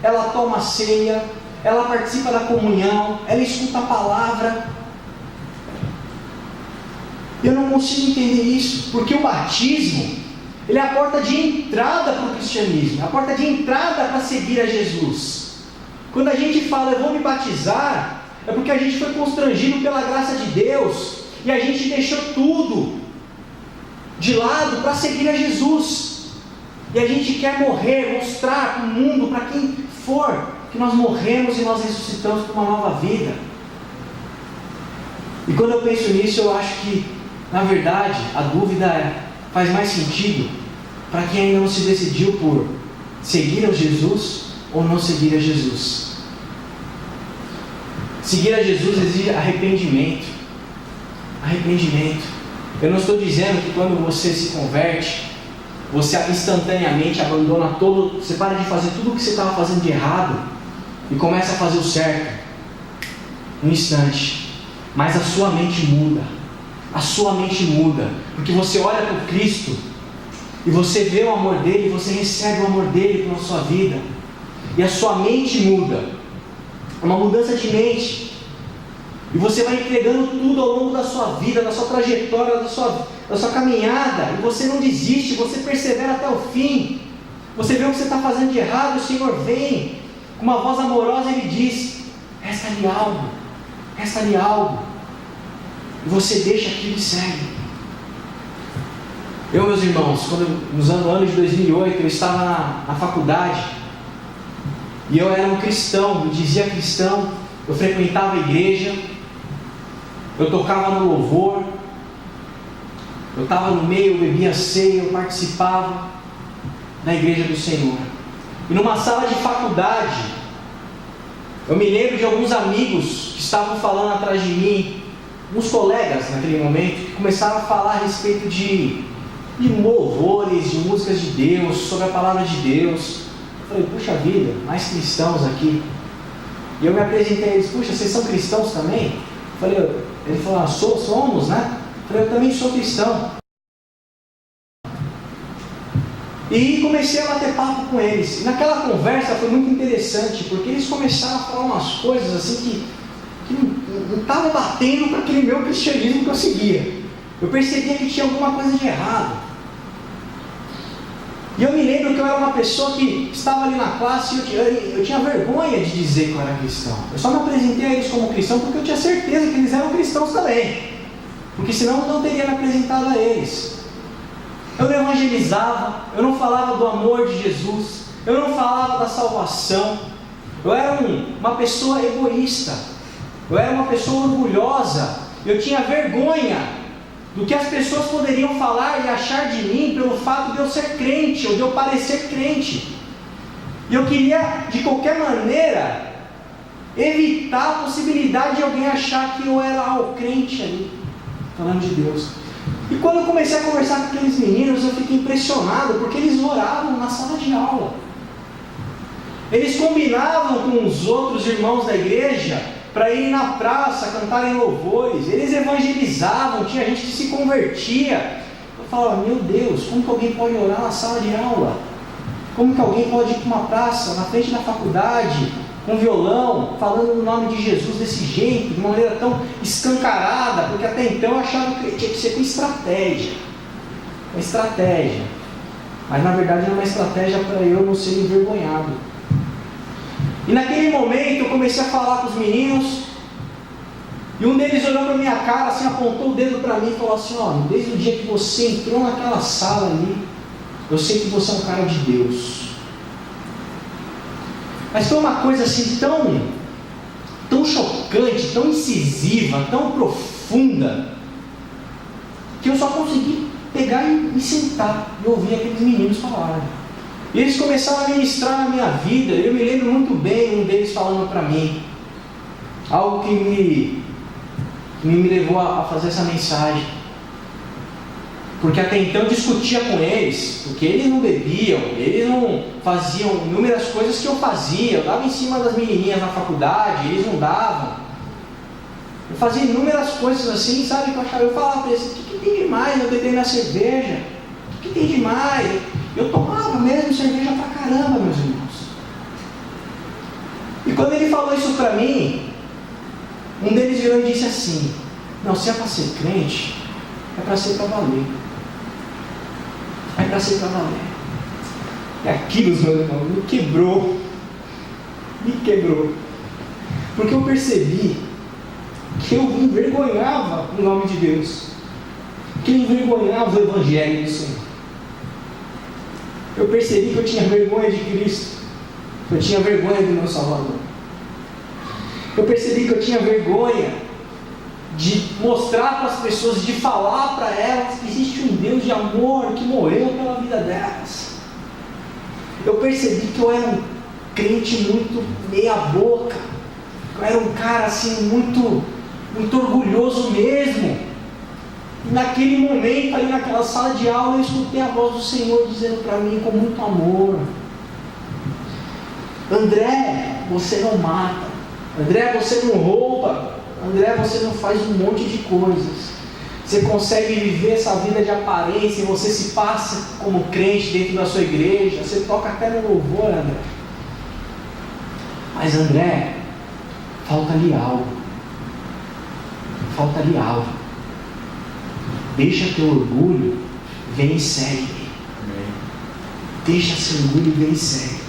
ela toma a ceia, ela participa da comunhão, ela escuta a palavra. Eu não consigo entender isso, porque o batismo, ele é a porta de entrada para o cristianismo, a porta de entrada para seguir a Jesus. Quando a gente fala, eu vou me batizar, é porque a gente foi constrangido pela graça de Deus, e a gente deixou tudo de lado para seguir a Jesus. E a gente quer morrer, mostrar para o mundo, para quem for, que nós morremos e nós ressuscitamos para uma nova vida. E quando eu penso nisso, eu acho que, na verdade, a dúvida faz mais sentido para quem ainda não se decidiu por seguir a Jesus ou não seguir a Jesus. Seguir a Jesus exige arrependimento. Arrependimento. Eu não estou dizendo que quando você se converte, você instantaneamente abandona todo, você para de fazer tudo o que você estava fazendo de errado e começa a fazer o certo. Um instante. Mas a sua mente muda. A sua mente muda. Porque você olha para o Cristo e você vê o amor dele, você recebe o amor dele pela sua vida. E a sua mente muda. É uma mudança de mente. E você vai entregando tudo ao longo da sua vida, da sua trajetória, da sua caminhada. E você não desiste, você persevera até o fim. Você vê o que você está fazendo de errado, o Senhor vem. Com uma voz amorosa Ele diz: resta-lhe algo, resta-lhe algo. E você deixa aquilo e segue. Meus irmãos, no ano de 2008, eu estava na faculdade. E eu era um cristão, me dizia cristão. Eu frequentava a igreja. Eu tocava no louvor. Eu estava no meio, eu bebia ceia, eu participava da igreja do Senhor. E numa sala de faculdade, eu me lembro de alguns amigos que estavam falando atrás de mim, uns colegas naquele momento, que começaram a falar a respeito de louvores, de músicas de Deus, sobre a palavra de Deus. Eu falei: puxa vida, mais cristãos aqui. E eu me apresentei a eles: puxa, vocês são cristãos também? Ele falou: somos, né? Eu falei: eu também sou cristão. E comecei a bater papo com eles. E naquela conversa foi muito interessante, porque eles começaram a falar umas coisas assim que não estava batendo com aquele meu cristianismo que eu seguia. Eu percebia que tinha alguma coisa de errado. E eu me lembro que eu era uma pessoa que estava ali na classe e eu tinha vergonha de dizer que eu era cristão. Eu só me apresentei a eles como cristão porque eu tinha certeza que eles eram cristãos também. Porque senão eu não teria me apresentado a eles. Eu não evangelizava, eu não falava do amor de Jesus, eu não falava da salvação. Eu era uma pessoa egoísta, eu era uma pessoa orgulhosa, eu tinha vergonha do que as pessoas poderiam falar e achar de mim pelo fato de eu ser crente, ou de eu parecer crente. E eu queria, de qualquer maneira, evitar a possibilidade de alguém achar que eu era o crente ali, falando de Deus. E quando eu comecei a conversar com aqueles meninos, eu fiquei impressionado, porque eles oravam na sala de aula. Eles combinavam com os outros irmãos da igreja para ir na praça, cantarem louvores. Eles evangelizavam, tinha gente que se convertia. Eu falava: meu Deus, como que alguém pode orar na sala de aula? Como que alguém pode ir para uma praça, na frente da faculdade, com violão, falando no nome de Jesus desse jeito, de uma maneira tão escancarada? Porque até então eu achava que tinha que ser com estratégia. Uma estratégia. Mas na verdade era uma estratégia para eu não ser envergonhado. E naquele momento eu comecei a falar com os meninos, e um deles olhou para a minha cara, assim, apontou o dedo para mim e falou assim: ó, desde o dia que você entrou naquela sala ali, eu sei que você é um cara de Deus. Mas foi uma coisa assim tão chocante, tão incisiva, tão profunda, que eu só consegui pegar e me sentar e ouvir aqueles meninos falarem. E eles começaram a ministrar na minha vida. Eu me lembro muito bem um deles falando para mim algo que me levou a fazer essa mensagem. Porque até então eu discutia com eles, porque eles não bebiam, eles não faziam inúmeras coisas que eu fazia. Eu dava em cima das menininhas na faculdade, eles não davam. Eu fazia inúmeras coisas assim, sabe? Eu falava para eles: o que tem demais eu beber minha cerveja? O que tem demais? Eu tomava mesmo cerveja pra caramba, meus irmãos. E quando ele falou isso para mim, um deles virou e disse assim: não, se é para ser crente, é para ser para valer. É para ser para valer. E aquilo, meus irmãos, me quebrou. Porque eu percebi que eu envergonhava o nome de Deus, que eu envergonhava o Evangelho do Senhor. Eu percebi que eu tinha vergonha de Cristo, que eu tinha vergonha do meu Salvador. Eu percebi que eu tinha vergonha de mostrar para as pessoas, de falar para elas que existe um Deus de amor que morreu pela vida delas. Eu percebi que eu era um crente muito meia boca, eu era um cara assim muito orgulhoso mesmo. E naquele momento, ali naquela sala de aula, eu escutei a voz do Senhor dizendo para mim com muito amor: André, você não mata. André, você não rouba. André, você não faz um monte de coisas. Você consegue viver essa vida de aparência, você se passa como crente dentro da sua igreja, você toca até no louvor, André. Mas André, falta ali algo. Falta ali algo. Deixa teu orgulho, vem e segue. Deixa seu orgulho e vem e segue.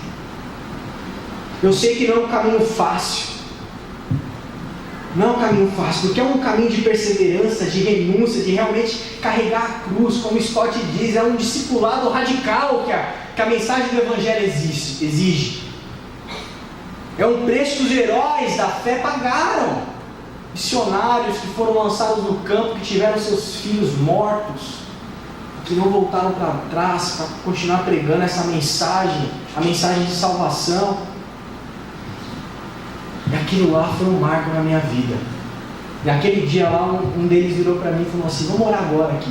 Eu sei que não é um caminho fácil. Não é um caminho fácil, porque é um caminho de perseverança, de renúncia, de realmente carregar a cruz, como Scott diz, é um discipulado radical que a mensagem do Evangelho exige. É um preço que os heróis da fé pagaram. Missionários que foram lançados no campo, que tiveram seus filhos mortos, que não voltaram para trás para continuar pregando essa mensagem, a mensagem de salvação. E aquilo lá foi um marco na minha vida. E aquele dia lá, um deles virou para mim e falou assim: vamos orar agora aqui.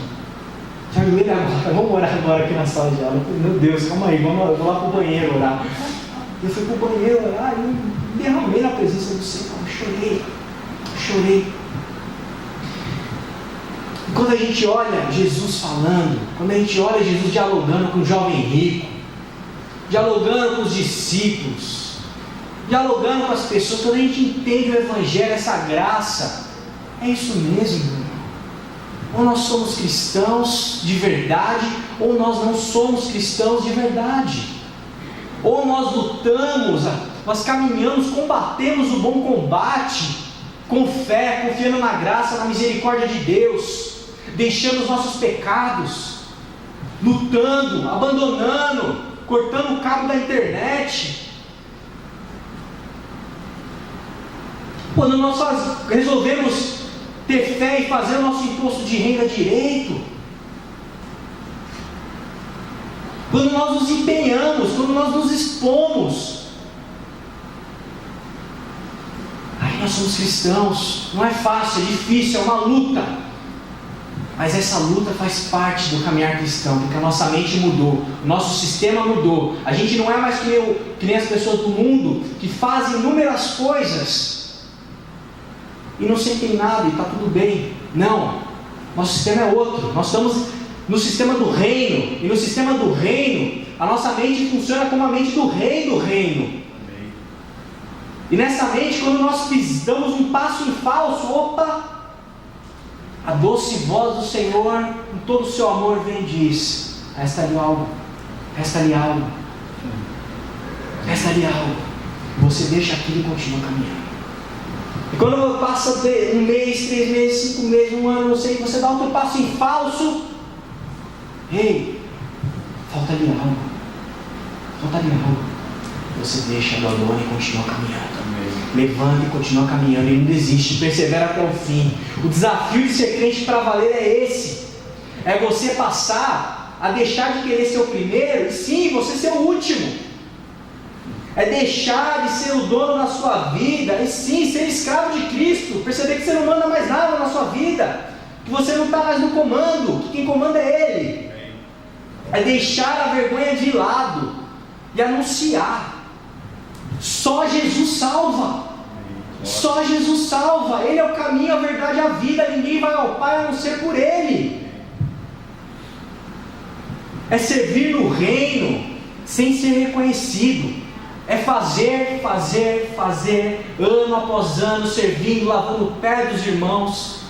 Já me agora, vamos orar agora aqui na sala de aula. Eu falei: meu Deus, calma aí, eu vou lá para o banheiro orar. Eu fui para o banheiro orar e eu derramei na presença do Senhor. Chorei. E quando a gente olha Jesus falando, quando a gente olha Jesus dialogando com o jovem rico, dialogando com os discípulos, dialogando com as pessoas, quando a gente entende o Evangelho, essa graça, é isso mesmo, irmão. Ou nós somos cristãos de verdade, ou nós não somos cristãos de verdade. Ou nós lutamos, nós caminhamos, combatemos o bom combate, com fé, confiando na graça, na misericórdia de Deus, deixando os nossos pecados, lutando, abandonando, cortando o cabo da internet. Quando nós resolvemos ter fé e fazer o nosso imposto de renda direito, quando nós nos empenhamos, quando nós nos expomos, aí nós somos cristãos. Não é fácil, é difícil, é uma luta, mas essa luta faz parte do caminhar cristão, porque a nossa mente mudou, o nosso sistema mudou. A gente não é mais que nem as pessoas do mundo que fazem inúmeras coisas e não sentem nada e está tudo bem. Não, nosso sistema é outro. Nós estamos no sistema do reino, e no sistema do reino a nossa mente funciona como a mente do rei do reino. E nessa mente, quando nós damos um passo em falso, opa, a doce voz do Senhor, com todo o seu amor, vem e diz: resta-lhe algo, resta-lhe algo, resta-lhe algo. Você deixa aquilo e continua caminhando. E quando passa um mês, 3 meses, 5 meses, 1 ano, não sei, você dá outro passo em falso, ei, falta-lhe algo, falta-lhe algo. Você deixa, abandona e continua caminhando. Levanta e continua caminhando, e não desiste, persevera até o fim. O desafio de ser crente para valer é esse: é você passar a deixar de querer ser o primeiro, e sim, você ser o último. É deixar de ser o dono da sua vida, e sim, ser escravo de Cristo. Perceber que você não manda mais nada na sua vida, que você não está mais no comando, que quem comanda é Ele. É deixar a vergonha de lado e anunciar. Só Jesus salva. Só Jesus salva. Ele é o caminho, a verdade e a vida. Ninguém vai ao Pai a não ser por Ele. É servir no reino sem ser reconhecido. É fazer, ano após ano, servindo, lavando o pé dos irmãos,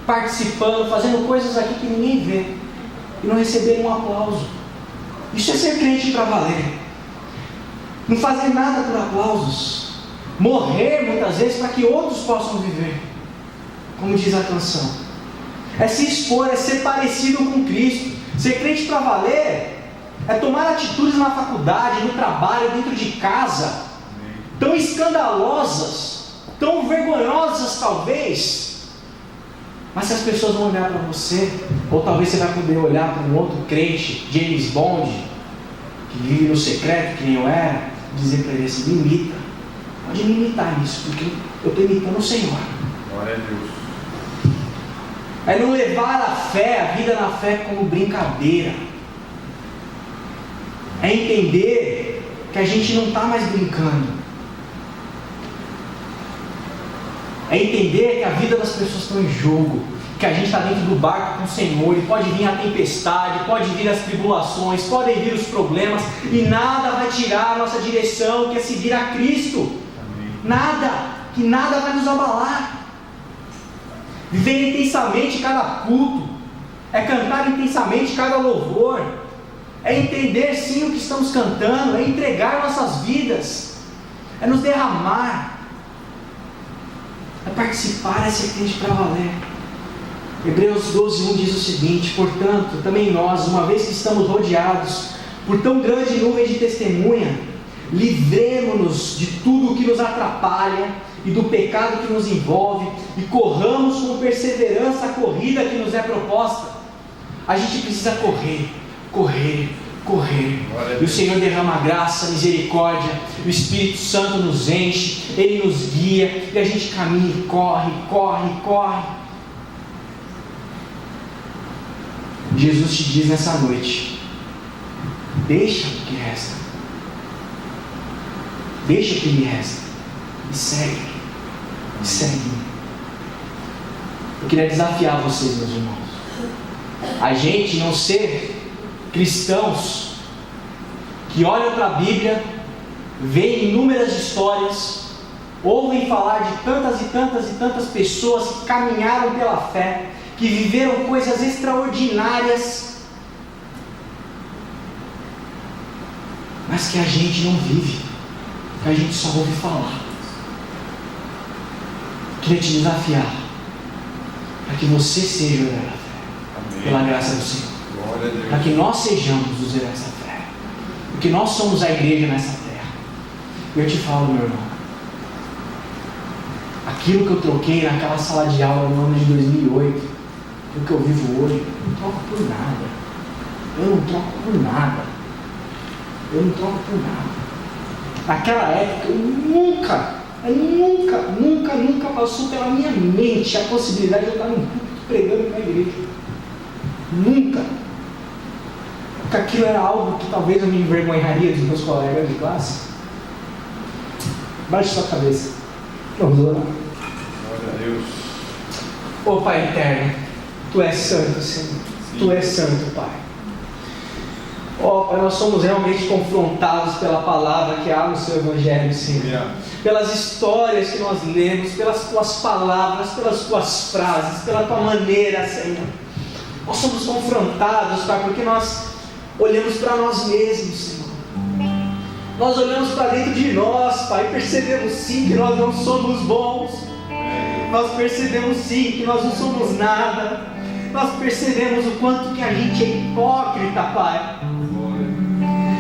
participando, fazendo coisas aqui que ninguém vê, e não receber um aplauso. Isso é ser crente para valer. Não fazer nada por aplausos. Morrer muitas vezes para que outros possam viver, como diz a canção. É se expor, é ser parecido com Cristo. Ser crente para valer é tomar atitudes na faculdade, no trabalho, dentro de casa, tão escandalosas, tão vergonhosas talvez, Mas se as pessoas vão olhar para você, ou talvez você vai poder olhar para um outro crente, James Bond, que vive no secreto, que nem eu era, dizer para ele assim: me imita. Pode me imitar nisso, porque eu estou imitando o Senhor. Glória a Deus. É não levar a fé, a vida na fé, como brincadeira. É entender que a gente não está mais brincando. É entender que a vida das pessoas está em jogo, que a gente está dentro do barco com o Senhor, e pode vir a tempestade, pode vir as tribulações, podem vir os problemas, e nada vai tirar a nossa direção, que é seguir a Cristo. Amém. Nada, que nada vai nos abalar. Viver intensamente cada culto, é cantar intensamente cada louvor, é entender sim o que estamos cantando, é entregar nossas vidas, é nos derramar, é participar, é ser crente para valer. Hebreus 12:1 diz o seguinte: portanto, também nós, uma vez que estamos rodeados por tão grande nuvem de testemunha, livremo-nos de tudo o que nos atrapalha e do pecado que nos envolve, e corramos com perseverança a corrida que nos é proposta. A gente precisa correr. E o Senhor derrama graça, misericórdia, o Espírito Santo nos enche, Ele nos guia, e a gente caminha e corre. Jesus te diz nessa noite: deixa o que resta, deixa o que lhe resta, e segue. Eu queria desafiar vocês, meus irmãos, a gente não ser cristãos que olham para a Bíblia, veem inúmeras histórias, ouvem falar de tantas pessoas que caminharam pela fé, que viveram coisas extraordinárias, mas que a gente não vive, que a gente só ouve falar. Queria te desafiar para que você seja o herói da fé, pela graça do Senhor, para que nós sejamos os heróis da fé, porque nós somos a igreja nessa terra. E eu te falo, meu irmão, aquilo que eu troquei naquela sala de aula no ano de 2008, o que eu vivo hoje, eu não troco por nada. Naquela época eu nunca passou pela minha mente a possibilidade de eu estar num púlpito pregando na igreja. Nunca. Porque aquilo era algo que talvez eu me envergonharia dos meus colegas de classe. Baixe sua cabeça. Vamos orar. Glória a Deus. Ô Pai eterno, Tu és santo, Senhor. Sim. Tu és santo, Pai. Ó Pai, nós somos realmente confrontados pela palavra que há no Seu Evangelho, Senhor. Yeah. Pelas histórias que nós lemos, pelas Tuas palavras, pelas Tuas frases, pela Tua maneira, Senhor. Nós somos confrontados, Pai, porque nós olhamos para nós mesmos, Senhor. Nós olhamos para dentro de nós, Pai, e percebemos sim que nós não somos bons. Nós percebemos sim que nós não somos nada. Nós percebemos o quanto que a gente é hipócrita, Pai.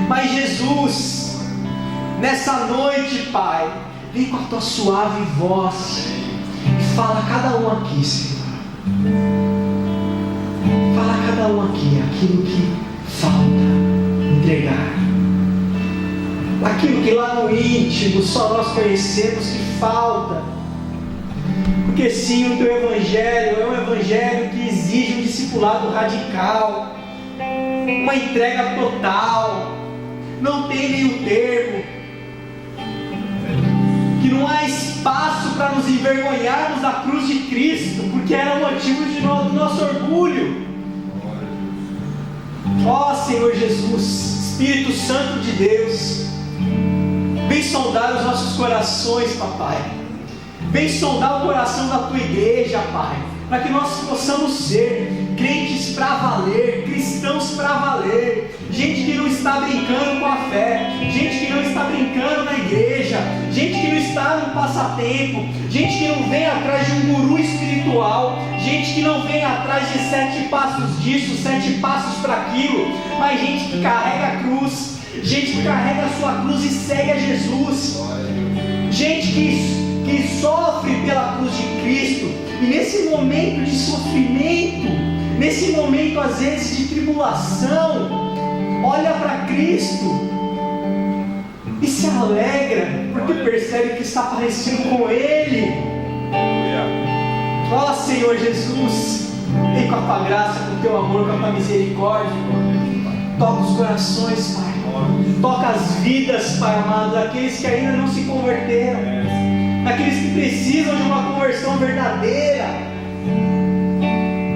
Mas Jesus, nessa noite, Pai, vem com a Tua suave voz e fala a cada um aqui, Senhor. Fala a cada um aqui aquilo que falta entregar, aquilo que lá no íntimo só nós conhecemos que falta. Porque sim, o Teu Evangelho é um Evangelho que exige um discipulado radical, uma entrega total, não tem meio termo, que não há espaço para nos envergonharmos da cruz de Cristo, porque era o motivo do nosso orgulho. Ó Senhor Jesus, Espírito Santo de Deus, vem sondar os nossos corações, Papai. Vem sondar o coração da Tua igreja, Pai, para que nós possamos ser crentes para valer, cristãos para valer, gente que não está brincando com a fé, gente que não está brincando na igreja, gente que não está no passatempo, gente que não vem atrás de um guru espiritual, gente que não vem atrás de 7 passos disso, 7 passos para aquilo, mas gente que carrega a cruz, gente que carrega a sua cruz e segue a Jesus, gente que que sofre pela cruz de Cristo, e nesse momento de sofrimento, nesse momento às vezes de tribulação, olha para Cristo e se alegra, porque percebe que está parecido com Ele. Ó Senhor Jesus, vem com a tua graça, com o teu amor, com a tua misericórdia. Toca os corações, Pai. Toca as vidas, Pai amado, daqueles que ainda não se converteram, daqueles que precisam de uma conversão verdadeira,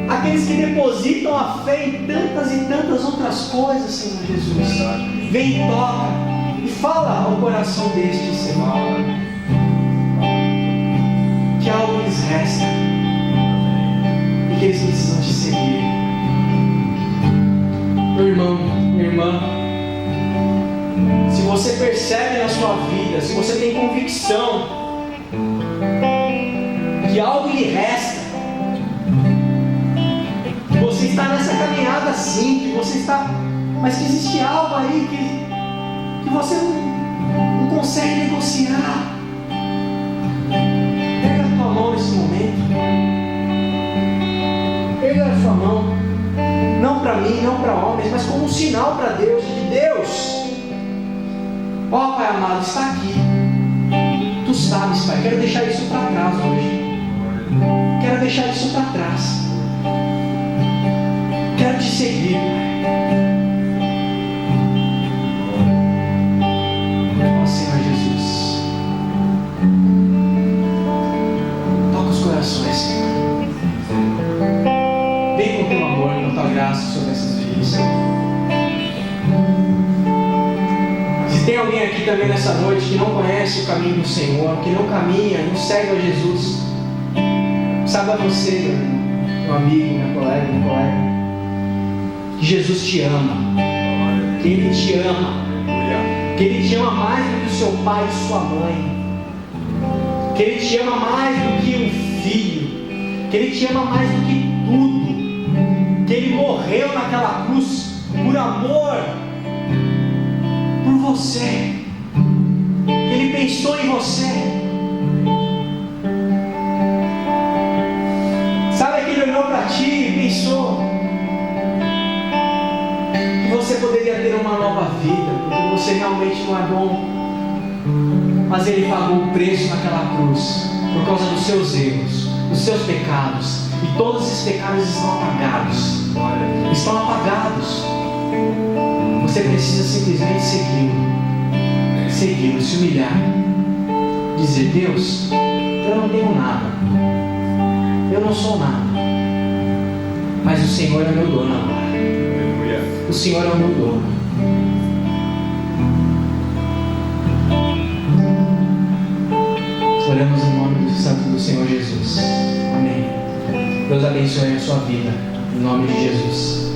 aqueles que depositam a fé em tantas e tantas outras coisas, Senhor Jesus. Vem e toca e fala ao coração destes, Senhor, que algo lhes resta e que eles precisam te seguir. Meu irmão, minha irmã, se você percebe na sua vida, se você tem convicção que algo lhe resta, que você está nessa caminhada sim, que você está, mas que existe algo aí que você não consegue negociar, pega a tua mão nesse momento, pega a sua mão, não para mim, não para homens, mas como um sinal para Deus, de Deus. Ó Pai amado, está aqui. Tu sabes, Pai, quero deixar isso para trás hoje. Quero deixar isso para trás. Quero te seguir, Pai. Ó Senhor Jesus, toca os corações, Senhor. Vem com o teu amor, com a tua graça sobre essas vidas, Senhor. Tem alguém aqui também nessa noite que não conhece o caminho do Senhor, que não caminha, não segue a Jesus, saiba você, meu amigo, minha colega, que Jesus te ama, que Ele te ama, que Ele te ama mais do que o seu pai e sua mãe, que Ele te ama mais do que um filho, que Ele te ama mais do que tudo, que Ele morreu naquela cruz por amor por você, Ele pensou em você. Sabe que Ele olhou para ti e pensou que você poderia ter uma nova vida, porque você realmente não é bom, mas Ele pagou o preço naquela cruz, por causa dos seus erros, dos seus pecados, e todos esses pecados estão apagados, Você precisa simplesmente segui-lo, se humilhar, dizer: Deus, eu não tenho nada, eu não sou nada, mas o Senhor é meu dono agora. O Senhor é o meu dono. Oramos em nome do Santo do Senhor Jesus. Amém. Deus abençoe a sua vida, em nome de Jesus.